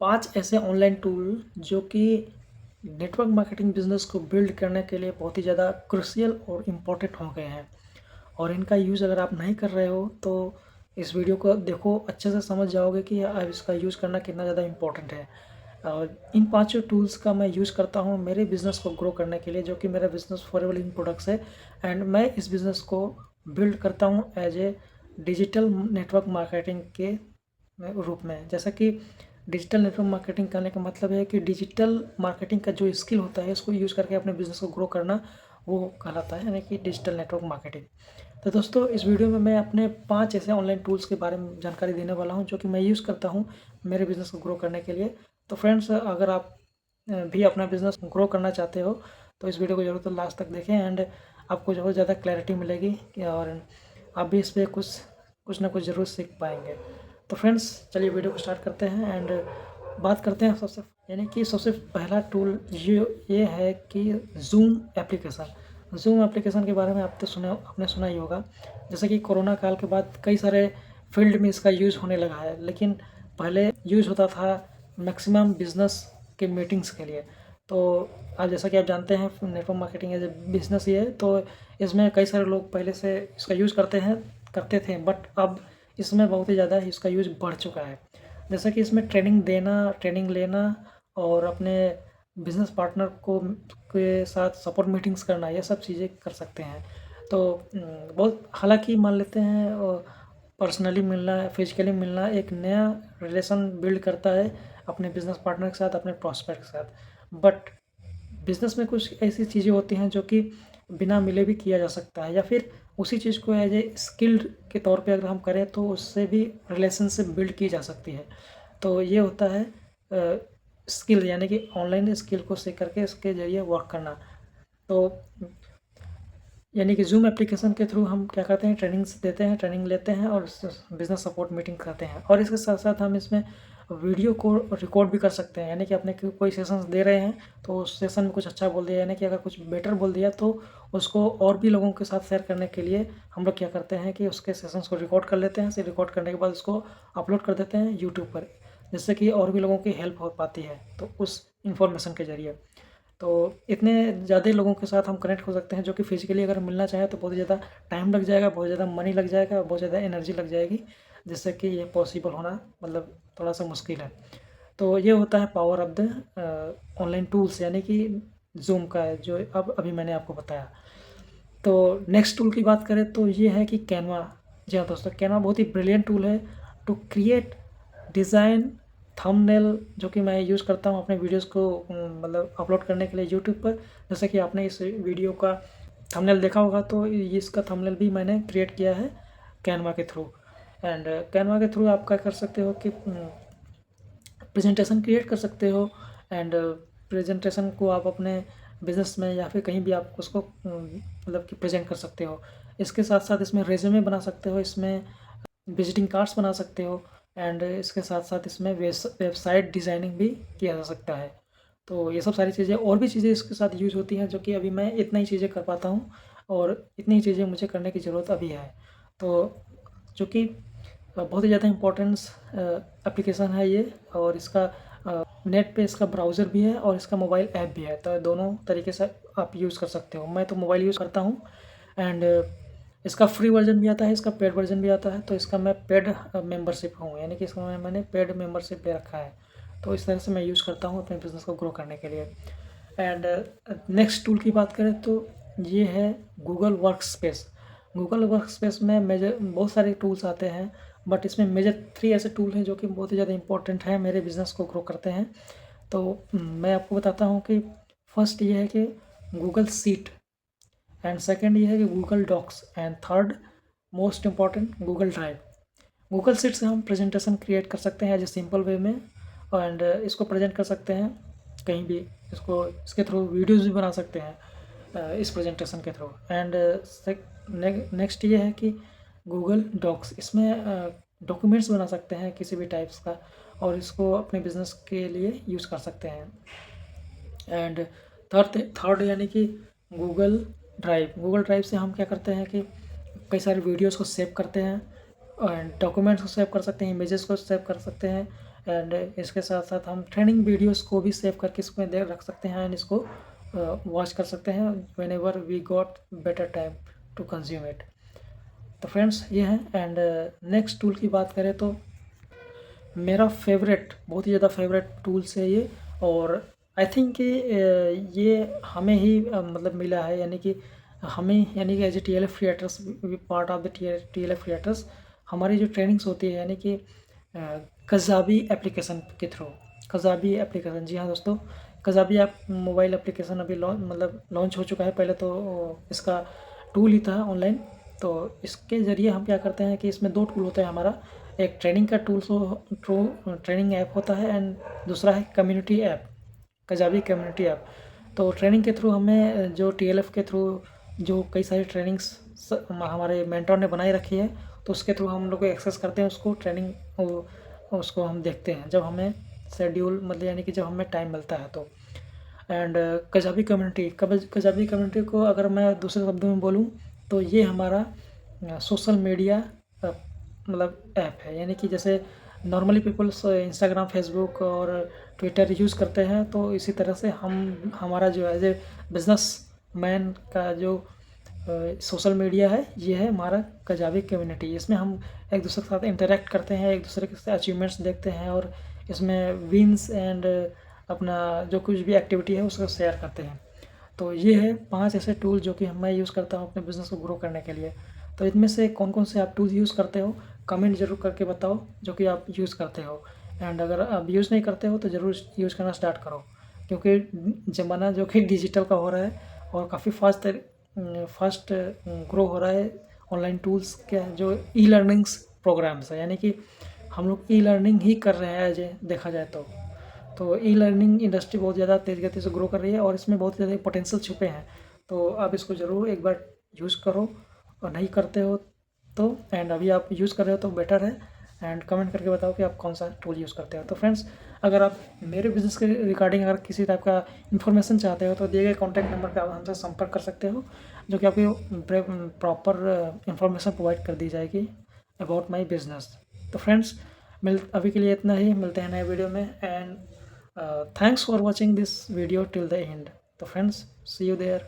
5 ऐसे online tool जो कि नेटवर्क मार्केटिंग बिजनेस को बिल्ड करने के लिए बहुत ही ज़्यादा क्रूशियल और इम्पोर्टेंट हो गए हैं। और इनका यूज़ अगर आप नहीं कर रहे हो तो इस वीडियो को देखो, अच्छे से समझ जाओगे कि अब इसका यूज़ करना कितना ज़्यादा इम्पोर्टेंट है। और इन पांचों टूल्स का मैं यूज़ करता हूँ मेरे बिज़नेस को ग्रो करने के लिए, जो कि मेरा बिज़नेस फॉरएवर इन प्रोडक्ट्स है। एंड मैं इस बिज़नेस को बिल्ड करता हूँ as a digital network marketing के रूप में। जैसा कि डिजिटल नेटवर्क मार्केटिंग करने का मतलब है कि डिजिटल मार्केटिंग का जो स्किल होता है उसको यूज़ करके अपने बिज़नेस को ग्रो करना, वो कहलाता है यानी कि डिजिटल नेटवर्क मार्केटिंग। तो दोस्तों, इस वीडियो में मैं अपने 5 ऐसे ऑनलाइन टूल्स के बारे में जानकारी देने वाला हूं जो कि मैं यूज़ करता हूं मेरे बिज़नेस को ग्रो करने के लिए। तो फ्रेंड्स, अगर आप भी अपना बिज़नेस ग्रो करना चाहते हो तो इस वीडियो को ज़रूर तो लास्ट तक देखें एंड आपको बहुत ज़्यादा क्लैरिटी मिलेगी और आप भी इस पर कुछ ना कुछ ज़रूर सीख पाएंगे। तो फ्रेंड्स, चलिए वीडियो को स्टार्ट करते हैं एंड बात करते हैं सबसे पहला टूल ये है कि जूम एप्लीकेशन। जूम एप्लीकेशन के बारे में आपने सुना ही होगा। जैसे कि कोरोना काल के बाद कई सारे फील्ड में इसका यूज़ होने लगा है, लेकिन पहले यूज़ होता था मैक्सिमम बिजनेस के मीटिंग्स के लिए। तो आज जैसा कि आप जानते हैं, network marketing as a business ये है, तो इसमें कई सारे लोग पहले से इसका यूज़ करते थे, बट अब इसमें बहुत ही ज़्यादा इसका यूज़ बढ़ चुका है। जैसा कि इसमें ट्रेनिंग लेना और अपने बिजनेस पार्टनर को के साथ सपोर्ट मीटिंग्स करना, ये सब चीज़ें कर सकते हैं। तो बहुत, हालांकि मान लेते हैं पर्सनली मिलना, फिजिकली मिलना एक नया रिलेशन बिल्ड करता है अपने बिजनेस पार्टनर के साथ, अपने प्रॉस्पेक्ट के साथ। बट बिजनेस में कुछ ऐसी चीज़ें होती हैं जो कि बिना मिले भी किया जा सकता है, या फिर उसी चीज़ को एज ए स्किल्ड के तौर पे अगर हम करें तो उससे भी रिलेशनशिप बिल्ड की जा सकती है। तो ये होता है स्किल, यानी कि ऑनलाइन स्किल को सीख करके इसके ज़रिए वर्क करना। तो यानी कि जूम एप्लीकेशन के थ्रू हम क्या करते हैं, ट्रेनिंग लेते हैं और बिज़नेस सपोर्ट मीटिंग करते हैं। और इसके साथ साथ हम इसमें वीडियो को रिकॉर्ड भी कर सकते हैं, यानी कि अपने कोई सेशंस दे रहे हैं तो उस सेशन में कुछ अच्छा बोल दिया, यानी कि अगर कुछ बेटर बोल दिया तो उसको और भी लोगों के साथ शेयर करने के लिए हम लोग क्या करते हैं कि उसके सेशंस को रिकॉर्ड कर लेते हैं। फिर रिकॉर्ड करने के बाद उसको अपलोड कर देते हैं यूट्यूब पर, जिससे कि और भी लोगों की हेल्प हो पाती है तो उस इंफॉर्मेशन के ज़रिए। तो इतने ज़्यादा लोगों के साथ हम कनेक्ट हो सकते हैं, जो कि फिजिकली अगर मिलना चाहे तो बहुत ज़्यादा टाइम लग जाएगा, बहुत ज़्यादा मनी लग जाएगा, बहुत ज़्यादा एनर्जी लग जाएगी, जिससे कि ये पॉसिबल होना मतलब थोड़ा सा मुश्किल है। तो ये होता है power of the online tools, यानी कि जूम का है, जो अब अभी मैंने आपको बताया। तो नेक्स्ट टूल की बात करें तो ये है कि कैनवा। जी हाँ दोस्तों, कैनवा बहुत ही ब्रिलियंट टूल है टू क्रिएट डिज़ाइन थंबनेल, जो कि मैं यूज़ करता हूँ अपने वीडियोस को मतलब अपलोड करने के लिए यूट्यूब पर। जैसे कि आपने इस वीडियो का थंबनेल देखा होगा, तो इसका थंबनेल भी मैंने क्रिएट किया है कैनवा के थ्रू। एंड कैनवा के थ्रू आप क्या कर सकते हो कि प्रेजेंटेशन क्रिएट कर सकते हो। एंड प्रेजेंटेशन को आप अपने बिजनेस में या फिर कहीं भी आप उसको मतलब कि प्रेजेंट कर सकते हो। इसके साथ साथ इसमें रेज्यूमे बना सकते हो, इसमें विजिटिंग कार्ड्स बना सकते हो, एंड इसके साथ साथ इसमें वेबसाइट डिज़ाइनिंग भी किया जा सकता है। तो ये सब सारी चीज़ें और भी चीज़ें इसके साथ यूज़ होती हैं, जो कि अभी मैं इतना ही चीज़ें कर पाता हूँ और इतनी ही चीज़ें मुझे करने की ज़रूरत अभी है। तो चूँकि बहुत ही ज़्यादा इम्पोर्टेंस एप्लीकेशन है ये, और इसका नेट पे इसका ब्राउज़र भी है और इसका मोबाइल ऐप भी है, तो दोनों तरीके से आप यूज़ कर सकते हो। मैं तो मोबाइल यूज़ करता हूँ एंड इसका फ्री वर्जन भी आता है, इसका पेड वर्जन भी आता है। तो इसका मैं पेड मेंबरशिप हूँ, यानी कि इसमें मैंने पेड मेंबरशिप ले रखा है। तो इस तरह से मैं यूज़ करता हूँ अपने बिज़नेस को ग्रो करने के लिए। एंड नेक्स्ट टूल की बात करें तो ये है गूगल वर्कस्पेस। गूगल वर्कस्पेस में मेजर बहुत सारे टूल्स आते हैं, बट इसमें मेजर 3 ऐसे टूल हैं जो कि बहुत ही ज़्यादा इंपॉर्टेंट है, मेरे बिज़नेस को ग्रो करते हैं। तो मैं आपको बताता हूँ कि फर्स्ट ये है कि गूगल सीट, एंड सेकंड ये है कि Google Docs, and third most important Google Drive. Google sheet से हम प्रेजेंटेशन क्रिएट कर सकते हैं एज ए सिंपल वे में, एंड इसको प्रेजेंट कर सकते हैं कहीं भी। इसके थ्रू वीडियोस भी बना सकते हैं इस प्रेजेंटेशन के थ्रू। एंड नेक्स्ट ये है कि गूगल डॉक्स, इसमें डॉक्यूमेंट्स बना सकते हैं किसी भी टाइप्स का, और इसको अपने बिजनेस के लिए यूज़ कर सकते हैं। एंड थर्ड यानी कि गूगल ड्राइव से हम क्या करते हैं कि कई सारे वीडियोस को सेव करते हैं, एंड डॉक्यूमेंट्स को सेव कर सकते हैं, इमेजेस को सेव कर सकते हैं, एंड इसके साथ साथ हम ट्रेनिंग वीडियोस को भी सेव करके इसमें दे रख सकते हैं एंड इसको वॉच कर सकते हैं whenever we got better time to consume it. तो फ्रेंड्स ये है। एंड नेक्स्ट टूल की बात करें तो मेरा फेवरेट, बहुत ही ज़्यादा फेवरेट टूल्स है ये। और आई थिंक कि ये हमें ही मतलब मिला है, यानी कि हमें, यानी कि as a TLF creators, part of the TLF creators, हमारी जो ट्रेनिंग्स होती है यानी कि कज़ाबी एप्लीकेशन के थ्रू। कज़ाबी एप्लीकेशन, जी हाँ दोस्तों, कज़ाबी ऐप मोबाइल एप्लीकेशन अभी लॉन्च हो चुका है। पहले तो इसका टूल ही था ऑनलाइन। तो इसके ज़रिए हम क्या करते हैं कि इसमें 2 टूल होते हैं हमारा। एक ट्रेनिंग का ट्रेनिंग ऐप होता है एंड दूसरा है कम्युनिटी ऐप, कज़ाबी कम्युनिटी ऐप। तो ट्रेनिंग के थ्रू हमें जो TLF के थ्रू जो कई सारी ट्रेनिंग्स हमारे मेंटर ने बनाई रखी है, तो उसके थ्रू हम लोग एक्सेस करते हैं उसको, ट्रेनिंग उसको हम देखते हैं जब हमें शेड्यूल, मतलब यानी कि जब हमें टाइम मिलता है तो। एंड कज़ाबी कम्युनिटी को अगर मैं दूसरे शब्दों में बोलूँ तो ये हमारा सोशल मीडिया मतलब ऐप है। यानी कि जैसे नॉर्मली पीपल्स इंस्टाग्राम, फेसबुक और ट्विटर यूज़ करते हैं, तो इसी तरह से हमारा जो एज ए बिजनेस मैन का जो सोशल मीडिया है, ये है हमारा कज़ाबी कम्युनिटी। इसमें हम एक दूसरे के साथ इंटरेक्ट करते हैं, एक दूसरे के अचीवमेंट्स देखते हैं और इसमें विन्स एंड अपना जो कुछ भी एक्टिविटी है उसको शेयर करते हैं। तो ये है 5 ऐसे टूल जो कि मैं यूज़ करता हूँ अपने बिज़नेस को ग्रो करने के लिए। तो इनमें से कौन कौन से आप टूल यूज़ करते हो, कमेंट ज़रूर करके बताओ जो कि आप यूज़ करते हो। एंड अगर आप यूज़ नहीं करते हो तो ज़रूर यूज़ करना स्टार्ट करो, क्योंकि ज़माना जो कि डिजिटल का हो रहा है और काफ़ी फास्ट ग्रो हो रहा है। ऑनलाइन टूल्स के जो ई-लर्निंग्स प्रोग्राम्स है, यानी कि हम लोग ई-लर्निंग ही कर रहे हैं एज देखा जाए तो ई-लर्निंग इंडस्ट्री बहुत ज़्यादा तेज़ गति से ग्रो कर रही है और इसमें बहुत ज़्यादा पोटेंशियल छुपे हैं। तो आप इसको ज़रूर एक बार यूज़ करो, और नहीं करते हो तो, एंड अभी आप यूज़ कर रहे हो तो बेटर है। एंड कमेंट करके बताओ कि आप कौन सा टूल यूज़ करते हो। तो फ्रेंड्स, अगर आप मेरे बिज़नेस के रिगार्डिंग अगर किसी टाइप का इन्फॉर्मेशन चाहते हो तो दिए गए कॉन्टैक्ट नंबर पर आप हमसे संपर्क कर सकते हो, जो कि आपको प्रॉपर इन्फॉर्मेशन प्रोवाइड कर दी जाएगी अबाउट माई बिज़नेस। तो फ्रेंड्स, अभी के लिए इतना ही, मिलते हैं नए वीडियो में। And thanks for watching this video till the end. So friends, see you there.